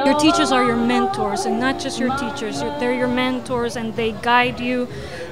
Your teachers are your mentors, and not just your teachers. They're your mentors, and they guide you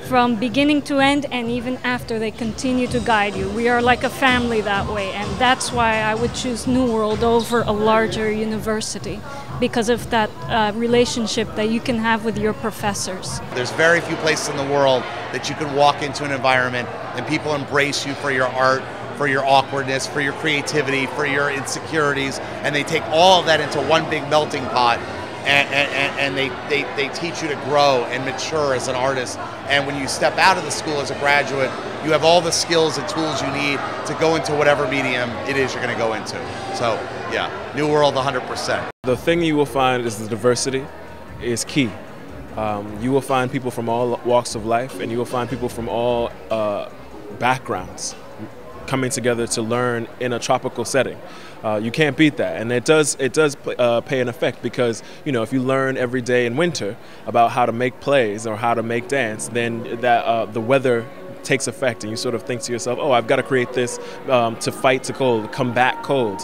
from beginning to end, and even after they continue to guide you. We are like a family that way, and that's why I would choose New World over a larger university, because of that relationship that you can have with your professors. There's very few places in the world that you can walk into an environment and people embrace you for your art, for your awkwardness, for your creativity, for your insecurities, and they take all of that into one big melting pot, and they teach you to grow and mature as an artist. And when you step out of the school as a graduate, you have all the skills and tools you need to go into whatever medium it is you're going to go into. So yeah, New World 100%. The thing you will find is the diversity is key. You will find people from all walks of life, and you will find people from all backgrounds coming together to learn in a tropical setting. You can't beat that, and it does pay an effect, because if you learn every day in winter about how to make plays or how to make dance, then that the weather takes effect, and you sort of think to yourself, oh, I've got to create this to fight to cold, combat cold.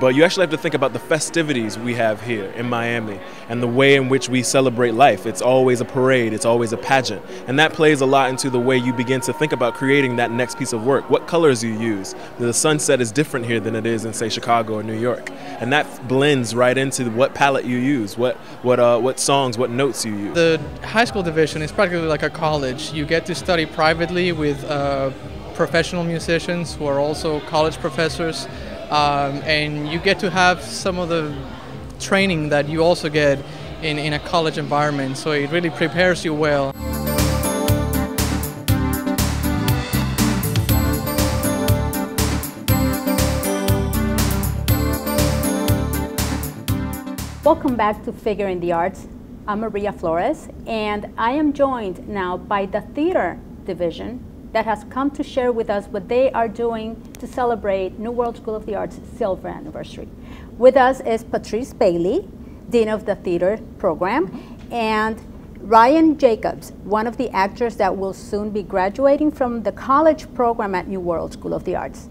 But you actually have to think about the festivities we have here in Miami and the way in which we celebrate life. It's always a parade, it's always a pageant. And that plays a lot into the way you begin to think about creating that next piece of work. What colors you use. The sunset is different here than it is in, say, Chicago or New York. And that blends right into what palette you use, what songs, what notes you use. The high school division is practically like a college. You get to study privately with professional musicians who are also college professors. And you get to have some of the training that you also get in a college environment, so it really prepares you well. Welcome back to Figure in the Arts. I'm Maria Flores, and I am joined now by the theater division that has come to share with us what they are doing to celebrate New World School of the Arts' silver anniversary. With us is Patrice Bailey, Dean of the Theater Program, and Ryan Jacobs, one of the actors that will soon be graduating from the college program at New World School of the Arts.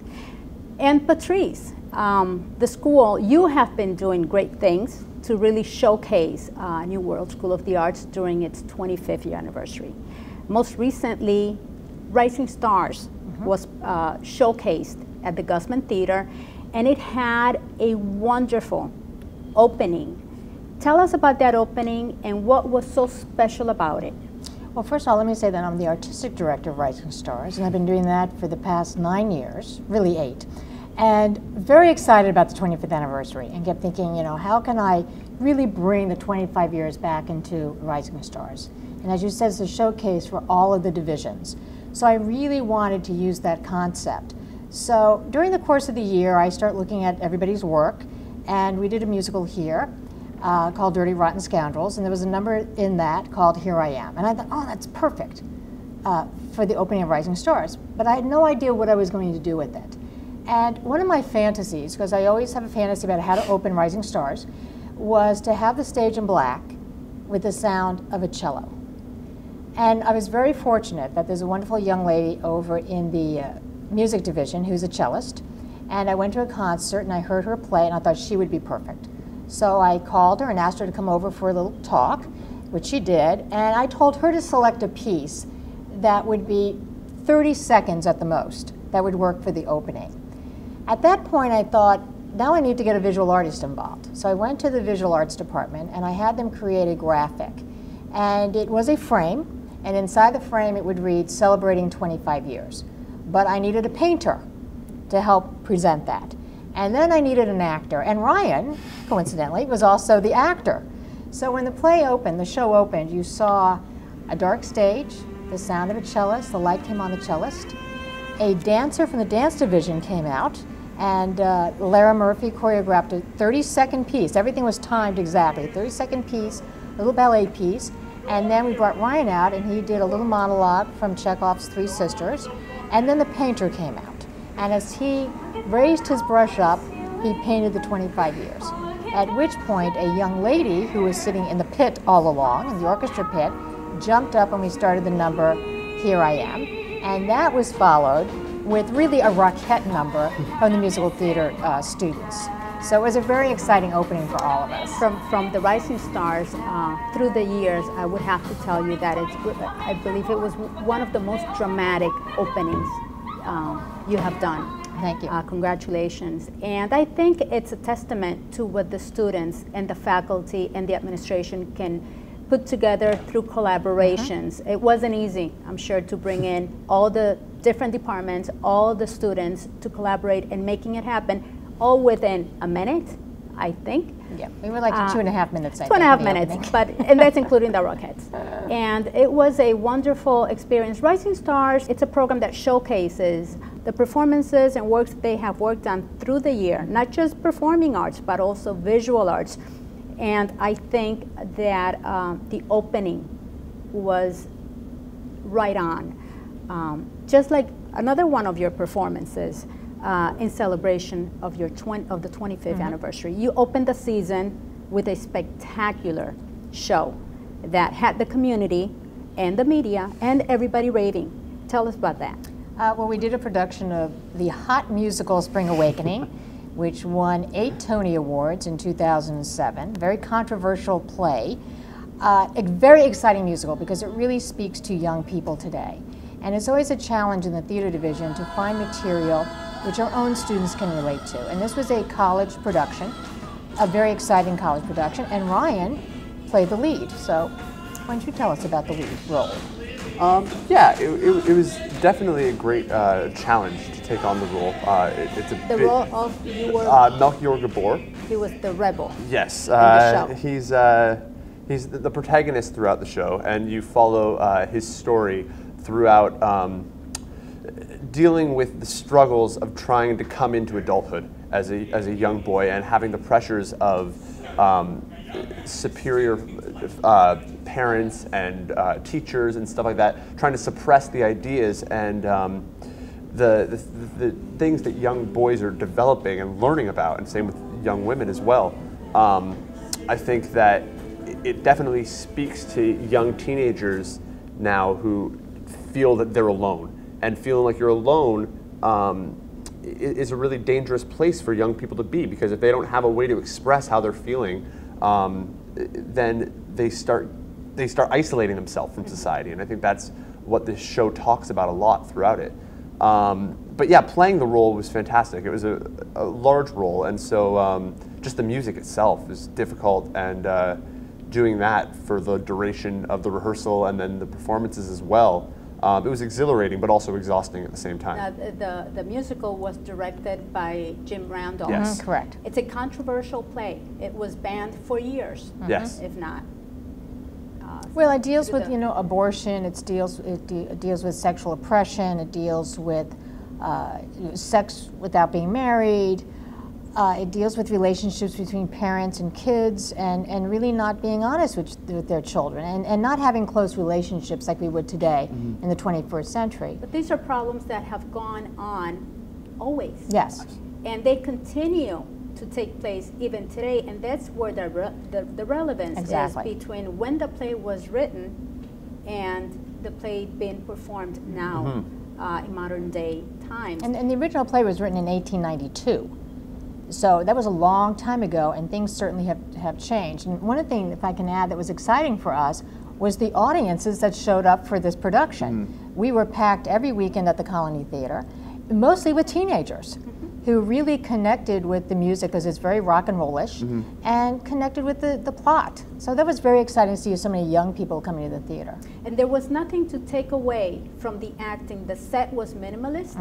And Patrice, the school, you have been doing great things to really showcase New World School of the Arts during its 25th year anniversary. Most recently, Rising Stars was showcased at the Guzman Theater, and it had a wonderful opening. Tell us about that opening and what was so special about it. Well, first of all, let me say that I'm the artistic director of Rising Stars, and I've been doing that for the past 9 years, really 8. And very excited about the 25th anniversary, and kept thinking, how can I really bring the 25 years back into Rising Stars? And as you said, it's a showcase for all of the divisions. So I really wanted to use that concept. So during the course of the year, I start looking at everybody's work, and we did a musical here called Dirty Rotten Scoundrels, and there was a number in that called Here I Am. And I thought, oh, that's perfect for the opening of Rising Stars. But I had no idea what I was going to do with it. And one of my fantasies, because I always have a fantasy about how to open Rising Stars, was to have the stage in black with the sound of a cello. And I was very fortunate that there's a wonderful young lady over in the music division who's a cellist. And I went to a concert and I heard her play, and I thought she would be perfect. So I called her and asked her to come over for a little talk, which she did. And I told her to select a piece that would be 30 seconds at the most, that would work for the opening. At that point, I thought, now I need to get a visual artist involved. So I went to the visual arts department and I had them create a graphic. And it was a frame. And inside the frame, it would read, Celebrating 25 Years. But I needed a painter to help present that. And then I needed an actor. And Ryan, coincidentally, was also the actor. So when the play opened, the show opened, you saw a dark stage, the sound of a cellist, the light came on the cellist. A dancer from the dance division came out, and Lara Murphy choreographed a 30-second piece. Everything was timed exactly. 30-second piece, a little ballet piece. And then we brought Ryan out, and he did a little monologue from Chekhov's Three Sisters. And then the painter came out. And as he raised his brush up, he painted the 25 years. At which point, a young lady who was sitting in the pit all along, in the orchestra pit, jumped up and we started the number, Here I Am. And that was followed with really a rockette number from the musical theater students. So it was a very exciting opening for all of us. From the Rising Stars through the years, I would have to tell you that I believe it was one of the most dramatic openings you have done. Thank you. Congratulations. And I think it's a testament to what the students and the faculty and the administration can put together through collaborations. It wasn't easy, I'm sure, to bring in all the different departments, all the students to collaborate and making it happen, all within a minute, I think. Yeah, we were like 2.5 minutes. 2.5 minutes, and that's including the Rockettes. And it was a wonderful experience. Rising Stars, it's a program that showcases the performances and works they have worked on through the year, not just performing arts, but also visual arts. And I think that the opening was right on. Just like another one of your performances in celebration of the 25th anniversary. You opened the season with a spectacular show that had the community and the media and everybody raving. Tell us about that. Well, we did a production of the hot musical Spring Awakening, which won 8 Tony Awards in 2007. Very controversial play. A very exciting musical because it really speaks to young people today. And it's always a challenge in the theater division to find material which our own students can relate to. And this was a college production, a very exciting college production, and Ryan played the lead. So why don't you tell us about the lead role? Yeah, it was definitely a great challenge to take on the role. It's a role of you were Melchior Gabor. He was the rebel. Yes, in the show. He's the protagonist throughout the show, and you follow his story throughout dealing with the struggles of trying to come into adulthood as a young boy and having the pressures of superior parents and teachers and stuff like that, trying to suppress the ideas and the things that young boys are developing and learning about, and same with young women as well. I think that it definitely speaks to young teenagers now who feel that they're alone, and feeling like you're alone is a really dangerous place for young people to be, because if they don't have a way to express how they're feeling, then they start isolating themselves from society, and I think that's what this show talks about a lot throughout it. But yeah, playing the role was fantastic. It was a large role, and so just the music itself is difficult, and doing that for the duration of the rehearsal and then the performances as well. It was exhilarating, but also exhausting at the same time. The musical was directed by Jim Randall. Yes. Correct. It's a controversial play. It was banned for years, Yes. if not. Well, it deals with abortion. It deals with sexual oppression. It deals with sex without being married. It deals with relationships between parents and kids, and really not being honest with their children, and not having close relationships like we would today in the 21st century. But these are problems that have gone on always. Yes. And they continue to take place even today, and that's where the relevance Exactly. is between when the play was written and the play being performed now in modern day times. And the original play was written in 1892. So that was a long time ago, and things certainly have changed. And one of the things, if I can add, that was exciting for us was the audiences that showed up for this production. We were packed every weekend at the Colony Theater, mostly with teenagers who really connected with the music, because it's very rock and roll-ish, and connected with the plot. So that was very exciting to see so many young people coming to the theater. And there was nothing to take away from the acting. The set was minimalist,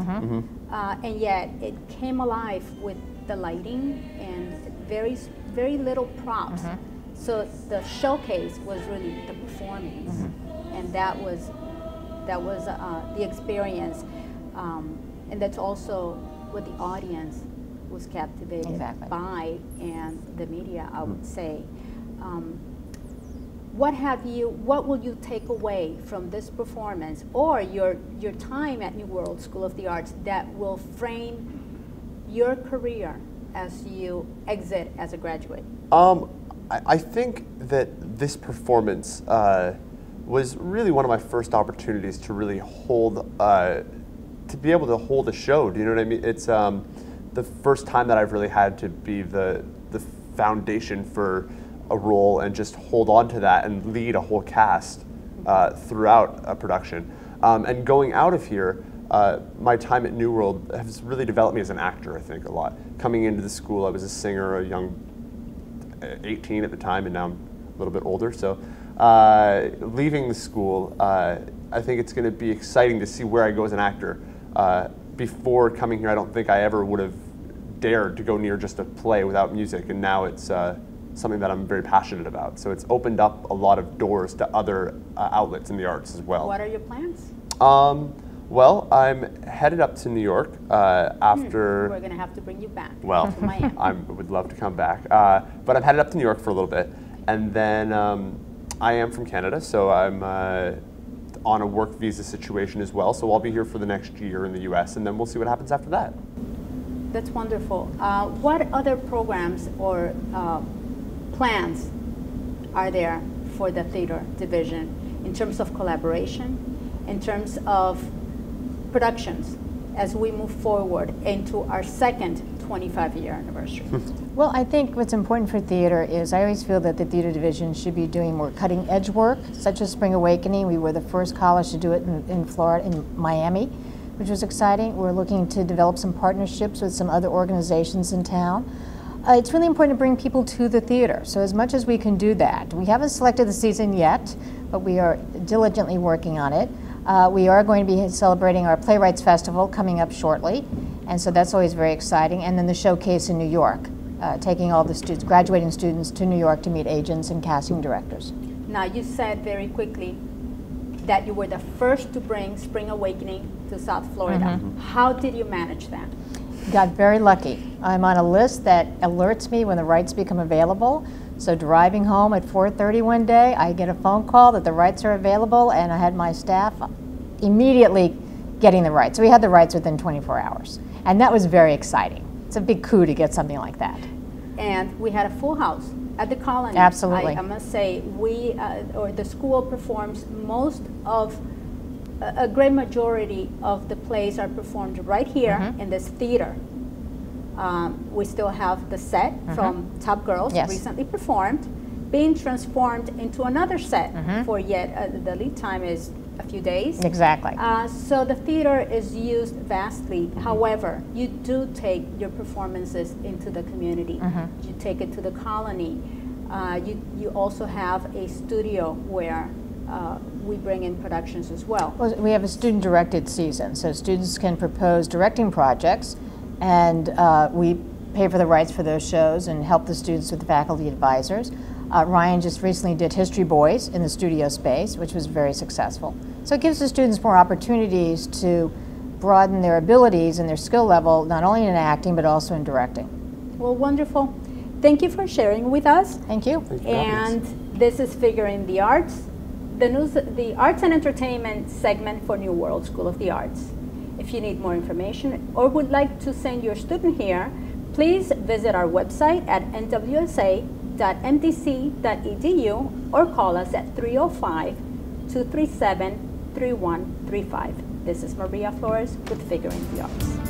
and yet it came alive with the lighting and very little props. So the showcase was really the performance, and that was the experience, and that's also what the audience was captivated by, and the media, I would say. What will you take away from this performance, or your time at New World School of the Arts, that will frame your career as you exit as a graduate? I think that this performance was really one of my first opportunities to really hold, to be able to hold a show. Do you know what I mean? It's the first time that I've really had to be the foundation for a role and just hold on to that and lead a whole cast throughout a production. And going out of here, my time at New World has really developed me as an actor, I think, a lot. Coming into the school, I was a singer, a young 18 at the time, and now I'm a little bit older. So leaving the school, I think it's going to be exciting to see where I go as an actor. Before coming here, I don't think I ever would have dared to go near just a play without music, and now it's something that I'm very passionate about. So it's opened up a lot of doors to other outlets in the arts as well. What are your plans? Well, I'm headed up to New York after... We're going to have to bring you back well, to Miami. I would love to come back. But I'm headed up to New York for a little bit. And then I am from Canada, so I'm on a work visa situation as well. So I'll be here for the next year in the US, and then we'll see what happens after that. That's wonderful. What other programs or plans are there for the theater division in terms of collaboration, in terms of productions, as we move forward into our second 25-year anniversary? Well, I think what's important for theater is I always feel that the theater division should be doing more cutting-edge work, such as Spring Awakening. We were the first college to do it in Florida, in Miami, which was exciting. We're looking to develop some partnerships with some other organizations in town. It's really important to bring people to the theater, so as much as we can do that. We haven't selected the season yet, but we are diligently working on it. We are going to be celebrating our Playwrights Festival coming up shortly, and so that's always very exciting. And then the showcase in New York, taking all the students, graduating students to New York to meet agents and casting directors. Now, you said very quickly that you were the first to bring Spring Awakening to South Florida. How did you manage that? Got very lucky. I'm on a list that alerts me when the rights become available. So driving home at 4:30 one day, I get a phone call that the rights are available, and I had my staff immediately getting the rights. So we had the rights within 24 hours. And that was very exciting. It's a big coup to get something like that. And we had a full house at the Colony. Absolutely. I must say, we, or the school performs most of, a great majority of the plays are performed right here in this theater. We still have the set from Top Girls, recently performed, being transformed into another set for yet, the lead time is a few days. Exactly. So the theater is used vastly. However, you do take your performances into the community. You take it to the Colony. You also have a studio where we bring in productions as well. Well, we have a student-directed season, so students can propose directing projects, and we pay for the rights for those shows and help the students with the faculty advisors. Ryan just recently did History Boys in the studio space, which was very successful. So it gives the students more opportunities to broaden their abilities and their skill level, not only in acting, but also in directing. Well, wonderful. Thank you for sharing with us. Thank you. And this is FigureN the Arts, the Arts and Entertainment segment for New World School of the Arts. If you need more information or would like to send your student here, please visit our website at nwsa.mdc.edu or call us at 305-237-3135. This is Maria Flores with FigureN the Arts.